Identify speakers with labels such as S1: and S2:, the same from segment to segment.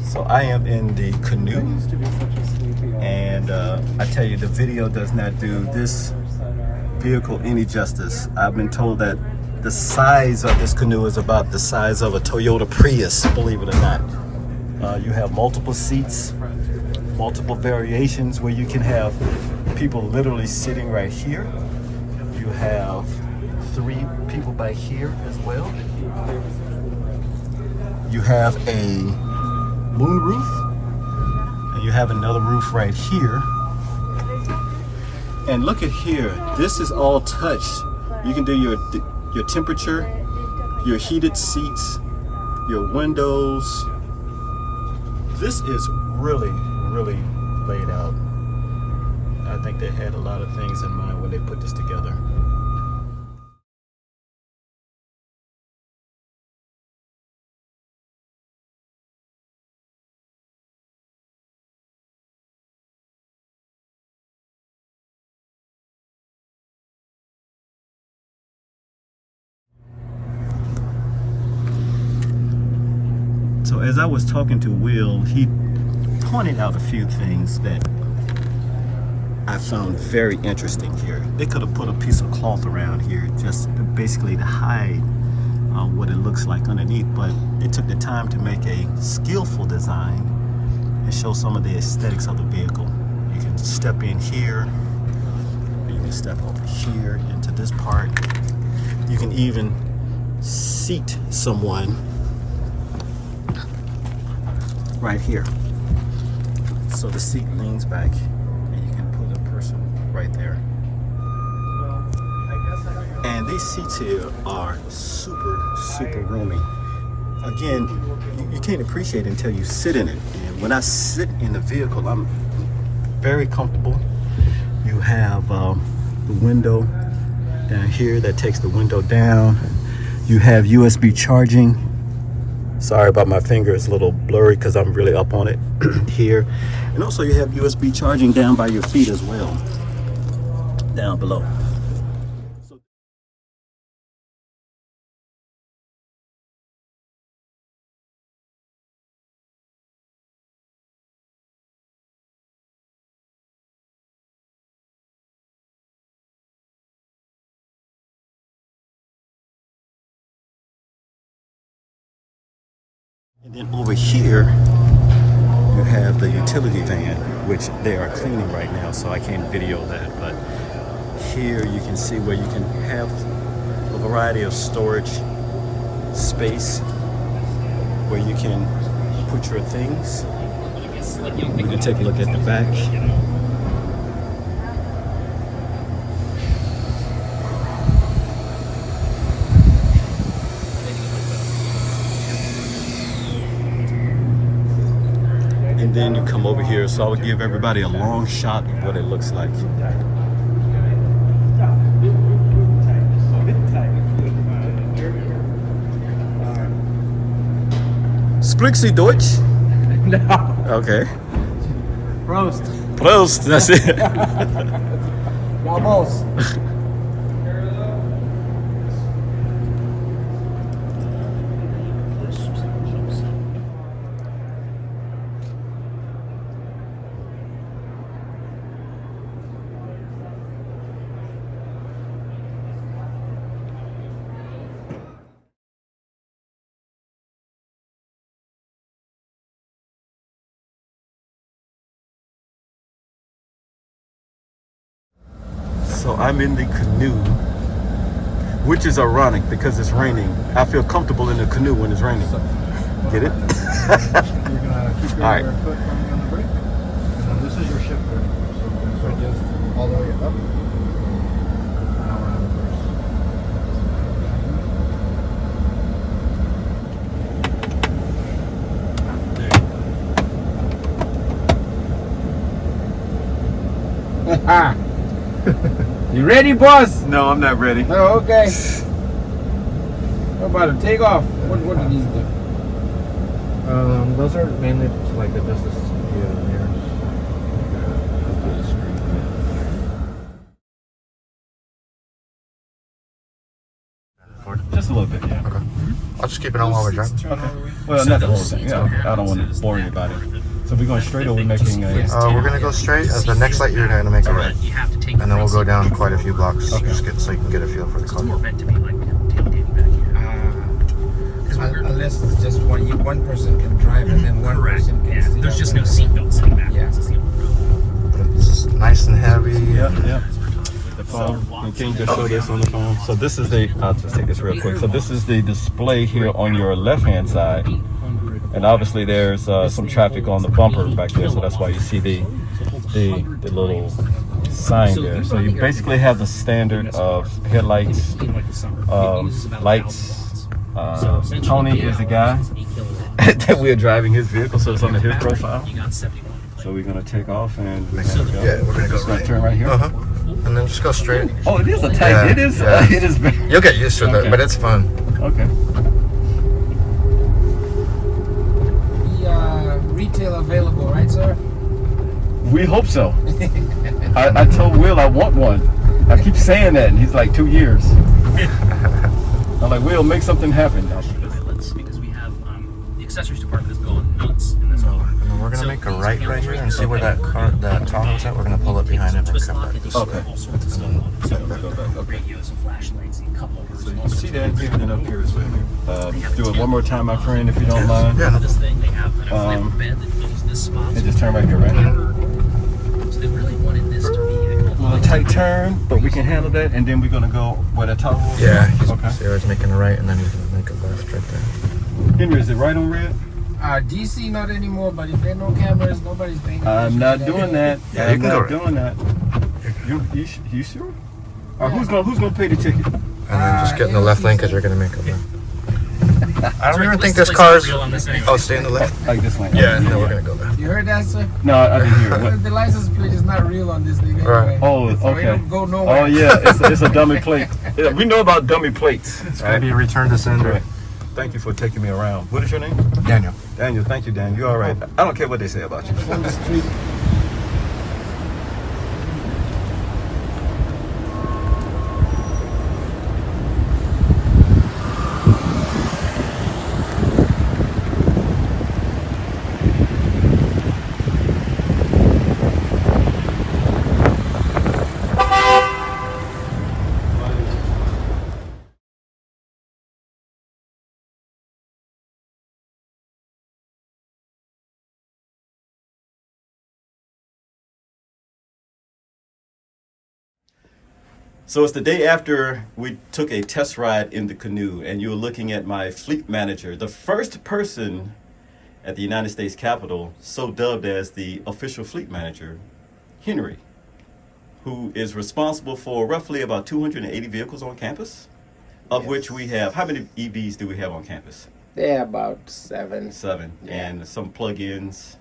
S1: So I am in the Canoo, and I tell you, the video does not do this vehicle any justice. I've been told that the size of this Canoo is about the size of a Toyota Prius, believe it or not. You have multiple seats, multiple variations where you can have people literally sitting right here. You have 3 people back here as well. You have a moonroof, and you have another roof right here. And look at here, this is all touched. You can do your temperature, your heated seats, your windows. This is really laid out. I think they had a lot of things in mind when they put this together. So as I was talking to Will, he pointed out a few things that I found very interesting here. They could have put a piece of cloth around here just basically to hide what it looks like underneath, but it took the time to make a skillful design and show some of the aesthetics of the vehicle. You can step in here, you can step over here into this part. You can even seat someone right here. So the seat leans back and you can put a person right there. And these seats here are super roomy. Again, you can't appreciate it until you sit in it. And when I sit in the vehicle, I'm very comfortable. You have the window down here that takes the window down. You have USB charging. Sorry about my finger, it's a little blurry because I'm really up on it here. And also you have USB charging down by your feet as well, down below. And then over here, you have the utility van, which they are cleaning right now, so I can't video that. But here you can see where you can have a variety of storage space where you can put your things. We can take a look at the back. And then you come over here, so I would give everybody a long shot of what it looks like. Spricht Sie Deutsch?
S2: No.
S1: Okay.
S2: Prost.
S1: Prost, that's it.
S2: Vamos.
S1: So I'm in the Canoo, which is ironic because it's raining. I feel comfortable in the Canoo when it's raining. Get it?
S2: You're gonna keep your
S1: All right.
S2: foot firmly on the brake, and then this is your shifter. So just all the way up. Now we're in reverse. Ha! You ready, boss?
S1: No, I'm not ready.
S2: Oh, okay. What about a takeoff? What do these do? Those are mainly to like adjust the mirrors.
S1: Just a little bit, yeah.
S2: Okay. I'll just keep it on while we're driving.
S1: Okay. Well, not the whole thing. Yeah, I don't want to bore anybody. So we're going straight, or we're making a...
S2: We're gonna go straight. At the next light, you're gonna make a right, and then we'll go down quite a few blocks.
S1: Okay.
S2: So you can get a feel for the car.
S3: Unless it's just one person can drive and then one person can steer.
S4: There's just no seatbelts in the back.
S3: Yeah.
S2: It's nice and heavy.
S1: Yep. The phone. And can you just show this on the phone? So this is the... I'll just take this real quick. So this is the display here on your left-hand side. And obviously there's some traffic on the bumper back there, so that's why you see the little sign there. So you basically have the standard of headlights, lights. Tony is the guy that we're driving his vehicle, so it's under his profile. So we're gonna take off and we're gonna go.
S2: Yeah, we're gonna go right.
S1: Turn right here.
S2: And then just go straight.
S1: Oh, it is a tight.
S2: Yeah,
S1: it is.
S2: yeah.
S1: It is.
S2: You'll get used to it, but it's fun.
S1: Okay.
S3: Retail available, right, sir?
S1: We hope so. I told Will I want one. I keep saying that, and he's like 2 years. I'm like, Will, make something happen.
S4: Because we have the accessories department is going nuts in this car.
S2: And then we're gonna make a right here and see where that Tahoe's at. We're gonna pull it behind it and come back.
S1: Okay.
S4: Radios and flashlights and a couple of
S1: So you can see that here and then up here as well. Do it one more time, my friend, if you don't mind.
S2: Yeah.
S4: this thing they have a flavor bed that fills this spot.
S1: And just turn right here, right?
S4: So they really wanted this to be
S1: A tight turn, but we can handle that. And then we're gonna go where the top is.
S2: Yeah.
S1: Okay.
S2: So he's making a right, and then he's gonna make a left right there.
S1: Henry, is it right on red?
S3: DC not anymore, but if there are no cameras, nobody's paying attention.
S1: I'm not doing that.
S2: Yeah,
S1: I'm
S2: you can
S1: not
S2: go
S1: doing that. You sure? Who's gonna pay the ticket?
S2: And then just get in the left lane because you're gonna make a left. I don't even think this car's. Oh, stay in the left.
S1: Like this lane.
S2: Yeah, no, we're gonna go left.
S3: You heard that, sir?
S1: No, I didn't hear it. What?
S3: The license plate is not real on this thing anyway.
S2: Right.
S1: Oh,
S3: So it
S1: okay.
S3: don't go nowhere.
S1: Oh yeah, it's a dummy plate. Yeah, we know about dummy plates.
S2: It's gonna be a return to sender.
S1: Right. Thank you for taking me around. What is your name?
S2: Daniel.
S1: Daniel. Thank you, Daniel. You're all right. I don't care what they say about you.
S3: On the street.
S1: So it's the day after we took a test ride in the Canoo, and you were looking at my fleet manager, the first person at the United States Capitol so dubbed as the official fleet manager, Henry, who is responsible for roughly about 280 vehicles on campus, of which we have, how many EVs do we have on campus?
S3: Yeah, about 7.
S1: 7,
S3: Yeah.
S1: and some plug-ins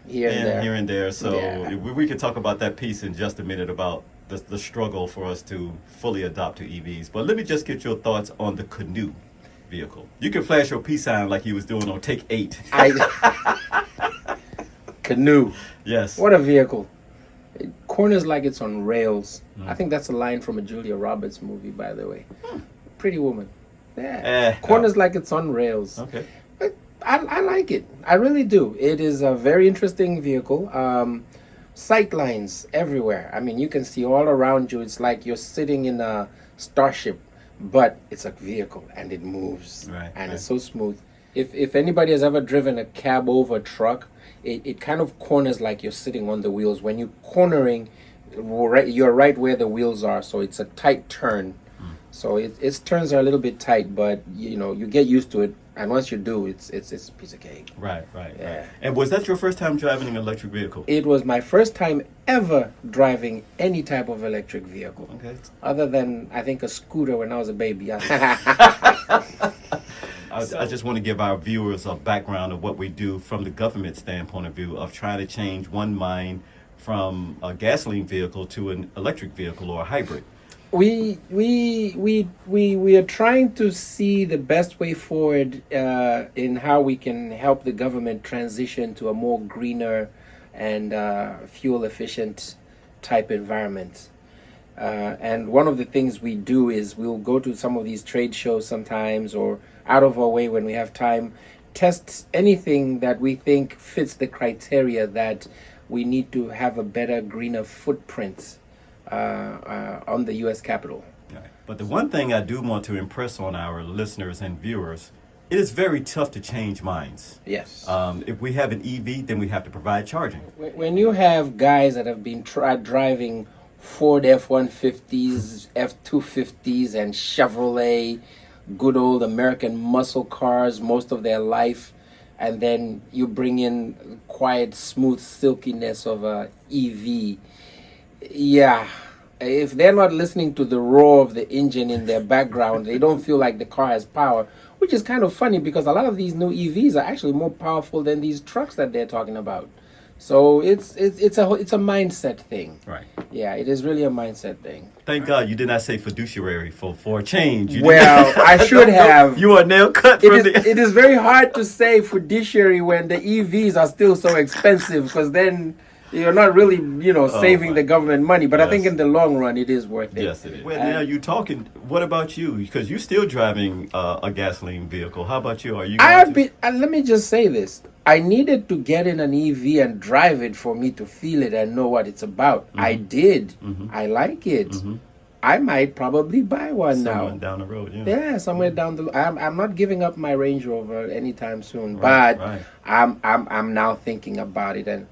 S3: Here and there.
S1: here and there. So
S3: Yeah.
S1: we can talk about that piece in just a minute about the struggle for us to fully adopt to EVs. But let me just get your thoughts on the Canoo vehicle. You can flash your peace sign like he was doing on take 8.
S3: Canoo.
S1: Yes.
S3: What a vehicle. It corners like it's on rails. I think that's a line from a Julia Roberts movie, by the way. Pretty Woman. Yeah. Corners like it's on rails.
S1: Okay.
S3: I like it. I really do. It is a very interesting vehicle. Sight lines everywhere. I mean, you can see all around you. It's like you're sitting in a starship, but it's a vehicle and it moves.
S1: Right,
S3: and
S1: right.
S3: it's so smooth. If anybody has ever driven a cab over a truck, it kind of corners like you're sitting on the wheels. When you're cornering, you're right where the wheels are, so it's a tight turn. So its turns are a little bit tight, but you get used to it, and once you do, it's a piece of cake.
S1: Right.
S3: Yeah.
S1: And was that your first time driving an electric vehicle?
S3: It was my first time ever driving any type of electric vehicle.
S1: Okay.
S3: Other than, I think, a scooter when I was a baby.
S1: I just want to give our viewers a background of what we do from the government standpoint of view of trying to change one mind from a gasoline vehicle to an electric vehicle or a hybrid.
S3: We are trying to see the best way forward in how we can help the government transition to a more greener and fuel efficient type environment. And one of the things we do is we'll go to some of these trade shows sometimes, or out of our way when we have time, test anything that we think fits the criteria that we need to have a better, greener footprint on the U.S. Capitol.
S1: Right. But the one thing I do want to impress on our listeners and viewers, it is very tough to change minds.
S3: Yes.
S1: If we have an EV, then we have to provide charging.
S3: When you have guys that have been driving Ford F-150s, F-250s, and Chevrolet, good old American muscle cars most of their life, and then you bring in quiet, smooth silkiness of a EV, yeah, if they're not listening to the roar of the engine in their background, they don't feel like the car has power, which is kind of funny because a lot of these new EVs are actually more powerful than these trucks that they're talking about. So it's a mindset thing.
S1: Right.
S3: Yeah, it is really a mindset thing.
S1: Thank God you did not say fiduciary for a change. You
S3: Well,
S1: didn't.
S3: I should have.
S1: You are nail cut from the.
S3: It is very hard to say fiduciary when the EVs are still so expensive, because then you're not really, saving the government money. But I think in the long run, it is worth it.
S1: Yes, it is. Well, now you're talking. What about you? Because you're still driving a gasoline vehicle. How about you? Are you?
S3: Let me just say this. I needed to get in an EV and drive it for me to feel it and know what it's about. Mm-hmm. I did. Mm-hmm. I like it. Mm-hmm. I might probably buy one
S1: somewhere
S3: now.
S1: Down the road, yeah.
S3: Yeah, somewhere down the. I'm not giving up my Range Rover anytime soon, but I'm now thinking about it, and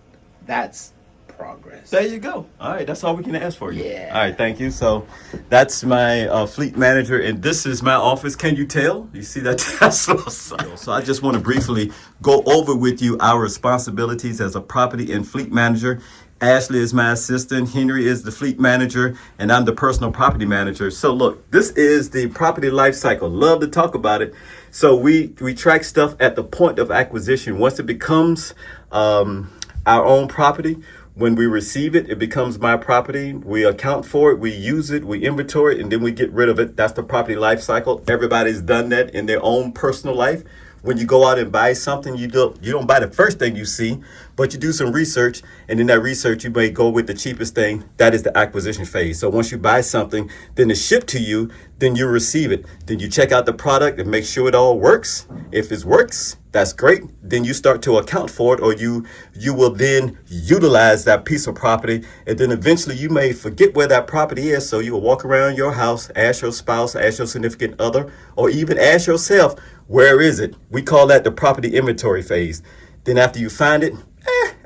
S3: that's progress.
S1: There you go. All right, that's all we can ask for you.
S3: Yeah.
S1: All right, thank you. So that's my fleet manager, and this is my office. Can you tell? You see that Tesla? So I just want to briefly go over with you our responsibilities as a property and fleet manager. Ashley is my assistant, Henry is the fleet manager, and I'm the personal property manager. So look, this is the property life cycle. Love to talk about it. So we track stuff at the point of acquisition. Once it becomes our own property, when we receive it, it becomes my property. We account for it, we use it, we inventory it, and then we get rid of it. That's the property life cycle. Everybody's done that in their own personal life. When you go out and buy something, you don't buy the first thing you see, but you do some research, and in that research, you may go with the cheapest thing. That is the acquisition phase. So once you buy something, then it's shipped to you, then you receive it. Then you check out the product and make sure it all works. If it works, that's great. Then you start to account for it, or you will then utilize that piece of property, and then eventually you may forget where that property is. So you will walk around your house, ask your spouse, ask your significant other, or even ask yourself, where is it? We call that the property inventory phase. Then after you find it,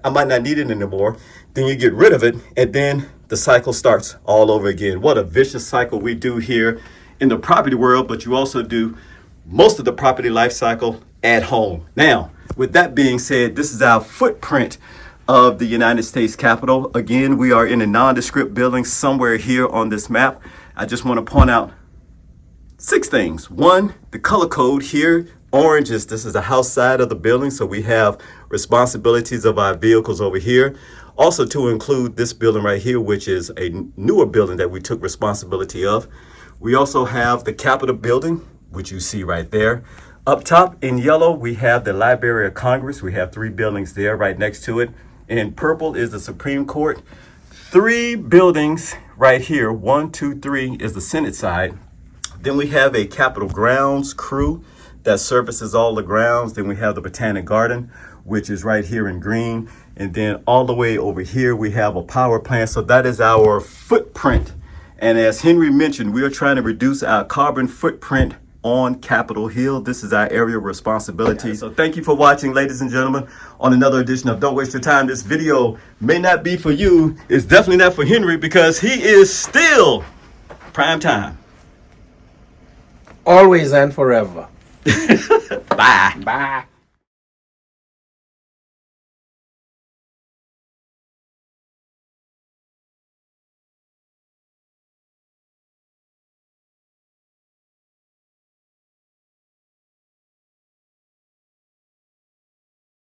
S1: I might not need it anymore. Then you get rid of it, and then the cycle starts all over again. What a vicious cycle we do here in the property world, but you also do most of the property life cycle at home. Now, with that being said, this is our footprint of the United States Capitol. Again, we are in a nondescript building somewhere here on this map. I just want to point out 6 things. 1, the color code here. Orange is, this is the house side of the building, so we have responsibilities of our vehicles over here. Also to include this building right here, which is a newer building that we took responsibility of. We also have the Capitol building, which you see right there. Up top in yellow, we have the Library of Congress. We have 3 buildings there right next to it. In purple is the Supreme Court. 3 buildings right here. 1, 2, 3 is the Senate side. Then we have a Capitol grounds crew that services all the grounds. Then we have the Botanic Garden, which is right here in green. And then all the way over here, we have a power plant. So that is our footprint. And as Henry mentioned, we are trying to reduce our carbon footprint on Capitol Hill. This is our area of responsibility. So thank you for watching, ladies and gentlemen, on another edition of Don't Waste Your Time. This video may not be for you. It's definitely not for Henry, because he is still prime time.
S3: Always and forever.
S1: Bye.
S3: Bye.